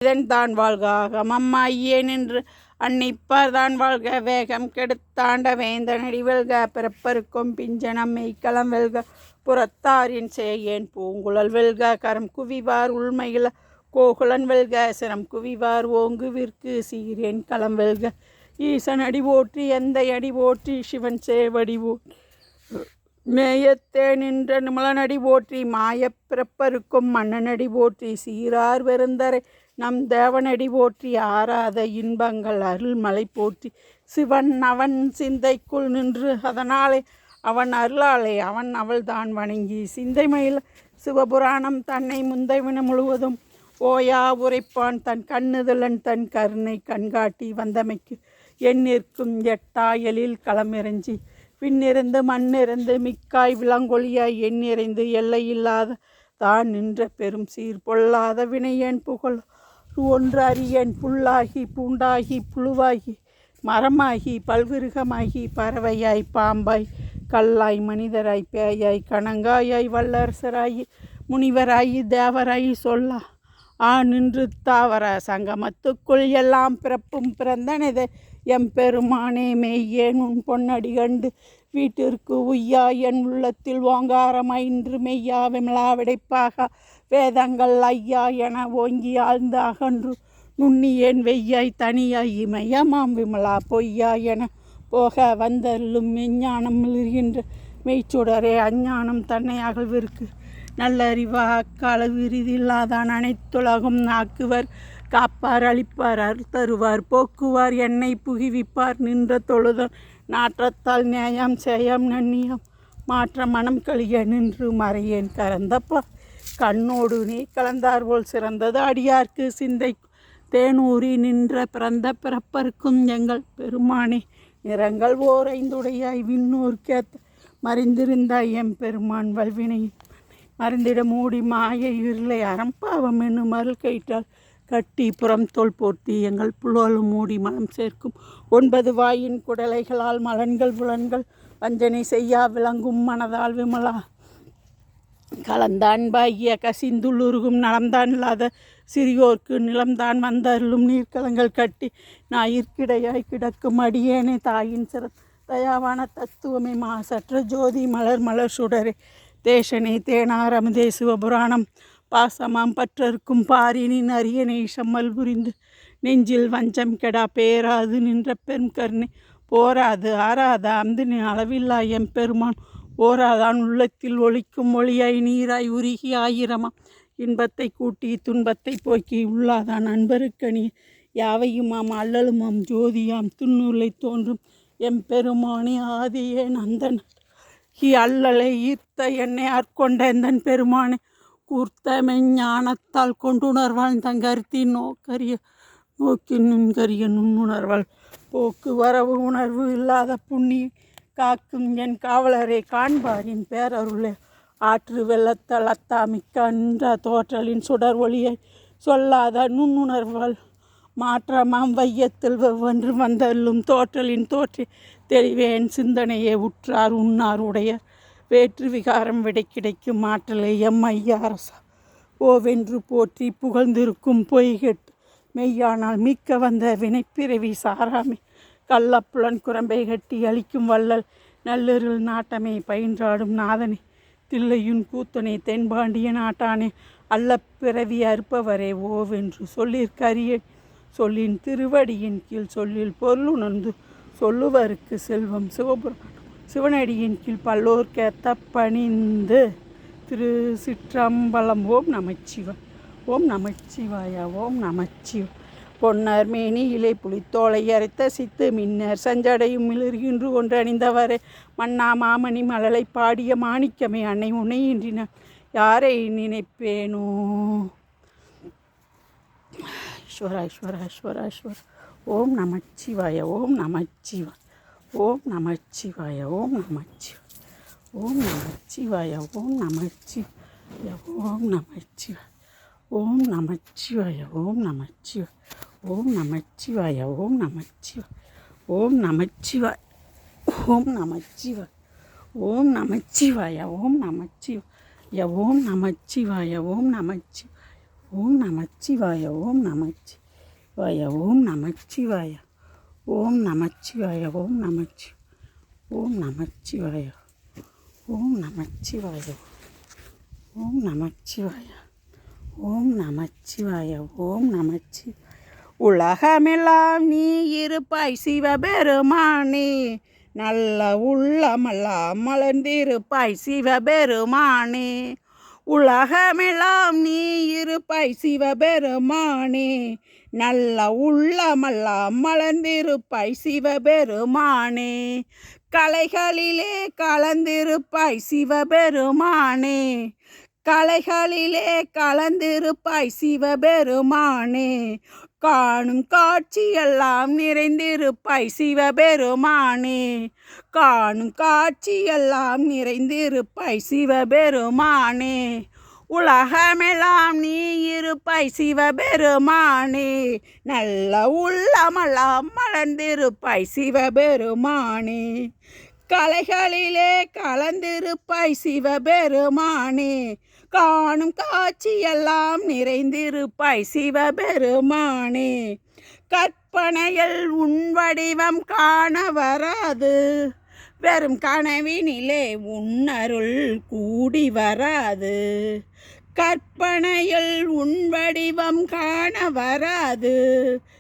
இதன் தான் வாழ்க அகமம்மா ஐயேன் என்று அன்னிப்பார் தான் வாழ்க வேகம் கெடுத்தாண்ட வேந்தனடி வெல்க பிறப்பருக்கும் பிஞ்சனம் மெய்க்களம் வெல்க புறத்தாரின் செய்யேன் பூங்குழல் வெல்க கரம் குவிவார் உள்மையில கோகுலன் வெல்க சிரம் குவிவார் ஓங்குவிற்கு சீரேன் களம் வெல்க ஈசன் அடி போற்றி எந்த அடி போற்றி சிவன் சேவடி மேயத்தே நின்ற நிமலனடி போற்றி மாயப் பிறப்பருக்கும் மன்னனடி போற்றி சீரார் வெறுந்தரை நம் தேவனடி போற்றி ஆராத இன்பங்கள் அருள்மலை போற்றி சிவன் அவன் சிந்தைக்குள் நின்று அதனாலே அவன் அருளாலே அவன் அவள் தான் வணங்கி சிந்தைமயில் சிவபுராணம் தன்னை முந்தைவின முழுவதும் ஓயா உரைப்பான் தன் கண்ணுதலன் தன் கருணை கண்காட்டி வந்தமைக்கு எண்ணிற்கும் எட்டாயலில் களமிறஞ்சி விண்ணிறந்து மண்ணிறந்து மிக்காய் விளங்கொழியாய் எண்ணிறைந்து எல்லையில்லாத தான் நின்ற பெரும் சீர் பொல்லாத வினையேன் புகழ் ஒன்று அறியேன் புல்லாகி பூண்டாகி புழுவாகி மரமாகி பல்விருகமாகி பறவையாய் பாம்பாய் கல்லாய் மனிதராய் பேயாய் கணங்காயாய் வல்லரசராயி முனிவராயி தேவராயி சொல்லா நின்று தாவர சங்கமத்துக்குள் எல்லாம் பிறப்பும் பிறந்தனது எம்பெருமானே மெய்யேன் உன் பொன்னடி கண்டு வீட்டிற்கு உய்யா என் உள்ளத்தில் ஓங்காரமாய் இன்று மெய்யா விமலா விடைப்பாக வேதங்கள் ஐயா என ஓங்கி ஆழ்ந்து அகன்று நுண்ணியேன் வெய்யாய் தனியாய் இமயமாம் விமலா பொய்யா என போக வந்தருளும் மெஞ்ஞானம் மிளிர்கின்ற மெய்ச்சுடரே அஞ்ஞானம் தன்னை அகழ்விற்கு நல்லறிவா அக்காலவு இறுதியில்லாதான் அனைத்துலகும் ஆக்குவர் காப்பார் அளிப்பார் அருள் தருவார் போக்குவார் என்னை புகிவிப்பார் நின்ற தொழுதல் நாற்றத்தால் நியாயம் செய்யம் நன்னியம் மாற்ற மனம் கழிய நின்று மறையேன் கறந்தப்பா கண்ணோடு நீ கலந்தார் போல் சிறந்தது அடியார்க்கு சிந்தை தேனூரி நின்ற பிறந்த பிறப்பருக்கும் எங்கள் பெருமானே நிறங்கள் ஓர் ஐந்துடையாய் விண்ணூர்க்கேத்த மறைந்திருந்தாய் எம் பெருமான் வல்வினை மறந்திட மூடி மாய இருளை அறம்பாவம் என்னும் அருள் கயிற்றால் கட்டி புறம் தோல் போர்த்தி எங்கள் புலோலும் மூடி மனம் சேர்க்கும் 9 வாயின் குடலைகளால் மலன்கள் புலன்கள் வஞ்சனை செய்யா விளங்கும் மனதால் விமலா கலந்தான்பாகிய கசிந்துள்ளுருகும் நலம்தான் இல்லாத சிறியோர்க்கு நிலம்தான் வந்தருளும் நீர்க்கலங்கள் கட்டி ஞாயிற்கிடையாய் கிடக்கும் அடியேனே தாயின் தயாவான தத்துவமே மாசற்ற ஜோதி மலர் மலர் சுடரே தேசனே தேனார் அமுதே சிவபுராணம் பாசமாம் பற்றற்கும் பாரினின் அரியணை சம்மல் புரிந்து நெஞ்சில் வஞ்சம் கெடா பேராது நின்ற பெரும் கருணை போராது ஆராத அம்தின் அளவில்லா எம்பெருமான் ஓராதான் உள்ளத்தில் ஒளிக்கும் ஒளியாய் நீராய் உருகி ஆயிரமாம் இன்பத்தை கூட்டி துன்பத்தை போக்கி உள்ளாதான் அன்பருக்கணி யாவையுமாம் அல்லலுமாம் ஜோதியாம் துன்னுலை தோன்றும் எம்பெருமானே ஆதியே நந்தன் அல்லலை ஈர்த்த என்னை ஆட்கொண்ட எந்தன் பெருமானை கூர்த்த மெஞ்ஞானத்தால் கொண்டுணர்வாள் தங்கருத்தின் நோக்கி நுண்கரிய நுண்ணுணர்வாள் போக்கு வரவு உணர்வு இல்லாத புண்ணி காக்கும் என் காவலரை காண்பாரின் பேரருளே ஆற்று வெள்ளத்தால் அத்தாமிக்க நின்ற தோற்றலின் சுடர் ஒளியை சொல்லாத நுண்ணுணர்வாள் மாற்றமாம் வையத்தில் வெவ்வென்று வந்தள்ளும் தோற்றலின் தோற்றி தெளிவேன் சிந்தனையே உற்றார் உண்ணார் உடைய வேற்று விகாரம் விடை கிடைக்கும் ஆற்றலை எம் ஐயா அரசா ஓவென்று போற்றி புகழ்ந்திருக்கும் பொய்கெட்டு மெய்யானால் மீட்க வந்த வினைப்பிறவி சாராமை கள்ளப்புலன் குரம்பை கட்டி அளிக்கும் வள்ளல் நல்லருள் நாட்டமே பயின்றாடும் நாதனே தில்லையுன் கூத்தனே தென்பாண்டிய நாட்டானே அல்ல பிறவி அறுப்பவரே ஓவென்று சொல்லிற்கரிய சொல்லின் திருவடியின் கீழ் சொல்லில் பொருளுணர்ந்து சொல்லுவருக்கு செல்வம் சிவனடியின் கீழ் பல்லோர்க்கேத்த பணிந்து திரு சிற்றம்பலம் ஓம் நமச்சிவ ஓம் நமச்சிவாய ஓம் நமச்சிவ பொன்னர் மேனி இலை புலித்தோலை அரைத்த சித்து மின்னர் சஞ்சடையும் மிளர்கின்று ஒன்று அணிந்தவரை மன்னா மாமணி மலலை பாடிய மாணிக்கமே அன்னை உன்னை இன்றின யாரை நினைப்பேனோ ஈஸ்வர ஓம் நமச்சிவாய ஓம் நமச்சிவ ஓம் நமச்சிவாய ஓம் நமச்சிவ ஓம் நமச்சிவாய ஓம் நமச்சிவ ஓம் நமச்சிவ ஓம் நமச்சிவாய ஓம் நமச்சிவ ஓம் நமச்சிவாய ஓம் நமச்சிவ ஓம் நமச்சிவாய ஓம் நமச்சிவ ஓம் நமச்சிவாய ஓம் நமச்சிவ ஓம் நமச்சிவாய ஓம் நமச்சிவ ஓம் நமச்சிவாய ஓம் நமச்சிவாய ஓம் நமச்சிவாய ஓம் நமச்சிவாய ஓம் நமச்சிவாய ஓம் நமச்சிவாய ஓம் நமச்சிவாய ஓம் நமச்சிவாய ஓம் நமச்சிவாய. உலகமெல்லாம் நீ இருப்பாய் சிவபெருமானே, நல்ல உள்ளமெல்லாம் மலர்ந்திருப்பாய் சிவபெருமானே. உலகமெல்லாம் நீ இருப்பாய் சிவபெருமானே, நல்ல உள்ளமெல்லாம் மலர்ந்திருப்பாய் சிவபெருமானே. கலைகளிலே கலந்திருப்பாய் சிவபெருமானே, கலைகளிலே கலந்திருப்பாய் சிவபெருமானே. காணும் காட்சியெல்லாம் நிறைந்திருப்பாய் சிவபெருமானே, காணும் காட்சியெல்லாம் நிறைந்திருப்பாய் சிவபெருமானே. உலகமெல்லாம் நீ இருப்பாய் சிவபெருமானே, நல்ல உள்ளமெல்லாம் மலர்ந்திருப்பாய் சிவபெருமானே. கலைகளிலே கலந்திருப்பாய் சிவபெருமானே, காணும் காட்சியெல்லாம் நிறைந்திருப்பாய் சிவபெருமானே. கற்பனையில் உன் வடிவம் காண வராது, வெறும் கனவினிலே உன்னருள் கூடி வராது. கற்பனையில் உன் வடிவம் காண வராது,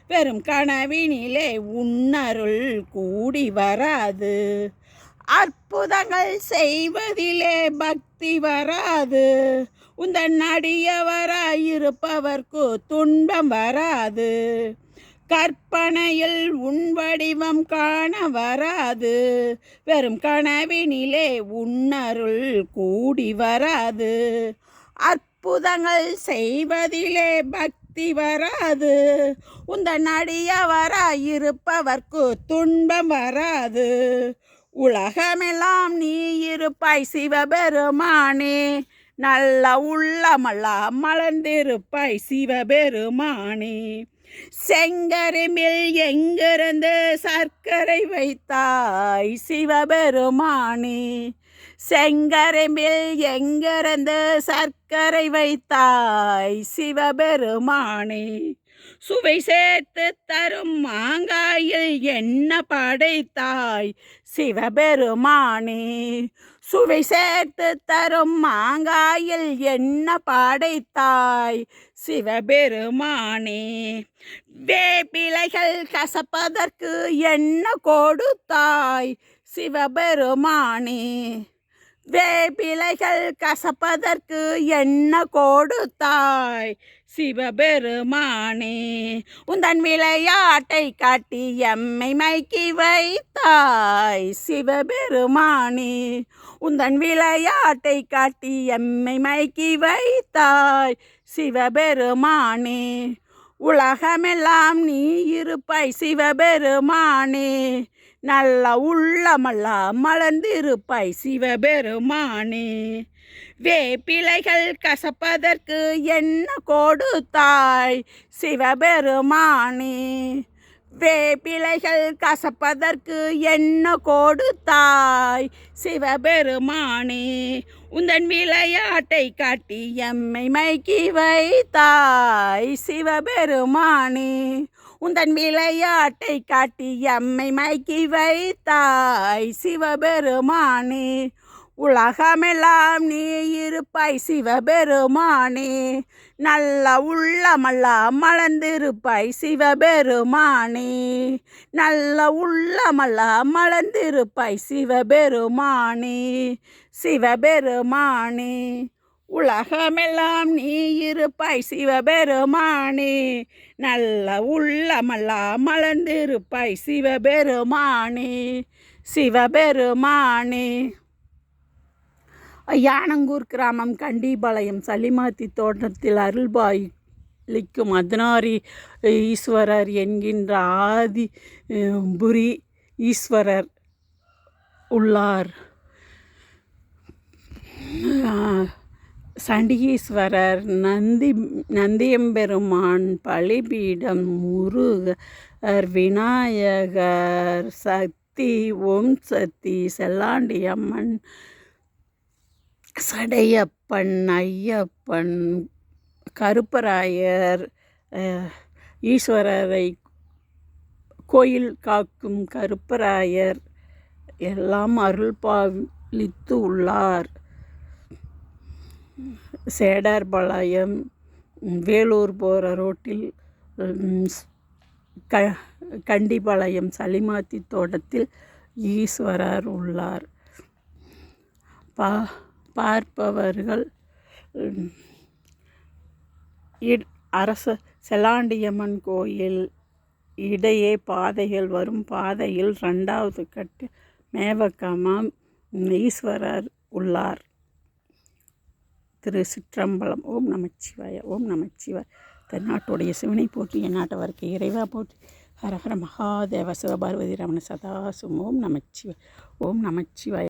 வெறும் கனவினிலே உன்னருள் கூடி வராது. அற்புதங்கள் செய்வதிலே பக்தி வராது, உந்தன் அடியவராயிருப்பவர்க்கு துன்பம் வராது. கற்பனையில் உன் வடிவம் காண வராது, வெறும் கனவினிலே உன்னருள் கூடி வராது. அற்புதங்கள் செய்வதிலே பக்தி வராது, உந்தன் அடியவராயிருப்பவர்க்கு துன்பம் வராது. உலகமெல்லாம் நீ இருப்பாய் சிவபெருமானே, நல்ல உள்ளமெல்லாம் மலர்ந்திருப்பாய் சிவபெருமானே. செங்கரும்பில் எங்கிருந்து சர்க்கரை வைத்தாய் சிவபெருமானே, செங்கரும்பில் எங்கிருந்து சர்க்கரை வைத்தாய் சிவபெருமானே. சுவை சேர்த்து தரும் மாங்காயில் என்ன படைத்தாய் சிவபெருமானே, சுவை சேர்த்து தரும் மாங்காயில் என்ன படைத்தாய் சிவபெருமானே. வேப்பிலைகள் கசப்பதற்கு என்ன கொடுத்தாய் சிவபெருமானே, வேப்பிலைகள் கசப்பதற்கு என்ன கொடுத்தாய் சிவபெருமானே. உந்தன் விளையாட்டை காட்டி எம்மை மயக்கி வைத்தாய் சிவபெருமானே, உந்தன் விளையாட்டை காட்டி எம்மை மயக்கி வைத்தாய் சிவபெருமானே. உலகமெல்லாம் நீ இருப்பாய் சிவபெருமானே, நல்ல உள்ளமெல்லாம் மலர்ந்திருப்பாய் சிவபெருமானே. வேப்பிலைகள் கசப்பதற்கு என்ன கொடுத்தாய் சிவபெருமானே, வேப்பிலைகள் கசப்பதற்கு என்ன கொடுத்தாய் சிவபெருமானே. உந்தன் விளையாட்டை காட்டி எம்மை மயக்கி வைத்தாய் சிவபெருமானே, உந்தன் விளையாட்டை காட்டி எம்மை மயக்கி வைத்தாய் சிவபெருமானே. உலகமெல்லாம் நீ இருப்பாய் சிவபெருமானே, நல்ல உள்ளமெல்லாம் மலர்ந்திருப்பாய் சிவபெருமானே, நல்ல உள்ளமெல்லாம் மலர்ந்திருப்பாய் சிவபெருமானே. சிவபெருமானே, உலகமெல்லாம் நீ இருப்பாய் சிவபெருமானே, நல்ல உள்ளமெல்லாம் மலர்ந்திருப்பாய் சிவபெருமானே. சிவபெருமானே. யானங்கூர் கிராமம் கண்டிபாளையம் சலிமாத்தி தோட்டத்தில் அருள்பாலிக்கும் அர்த்தநாரி ஈஸ்வரர் என்கின்ற ஆதி புரி ஈஸ்வரர் உள்ளார். சண்டிகீஸ்வரர், நந்தியம்பெருமான், பலிபீடம், முருகர், விநாயகர், சக்தி, ஓம் சக்தி, செல்லாண்டியம்மன், சடையப்பன், ஐயப்பன், கருப்பராயர், ஈஸ்வரரை கோயில் காக்கும் கருப்பராயர் எல்லாம் அருள் பாலித்து உள்ளார். சேடார்பாளையம் வேலூர் போகிற ரோட்டில் கண்டிப்பாளையம் சலிமாத்தி தோட்டத்தில் ஈஸ்வரர் உள்ளார். பார்ப்பவர்கள் அரச செல்லாண்டியம்மன் கோயில் இடையே பாதைகள் வரும். பாதையில் 2வது கட்டு மேவக்கமாம் ஈஸ்வரர் உள்ளார். திருச்சிற்றம்பலம். ஓம் நமச்சிவாய. ஓம் நமச்சிவாய. தென்னாட்டுடைய சிவனை போற்றி, எந்நாட்டவர்க்கு இறைவா போற்றி. ஹரஹர மகாதேவ சிவபார்வதி ரமண சதாசும். ஓம் நமச்சிவாய. ஓம் நமச்சிவாய.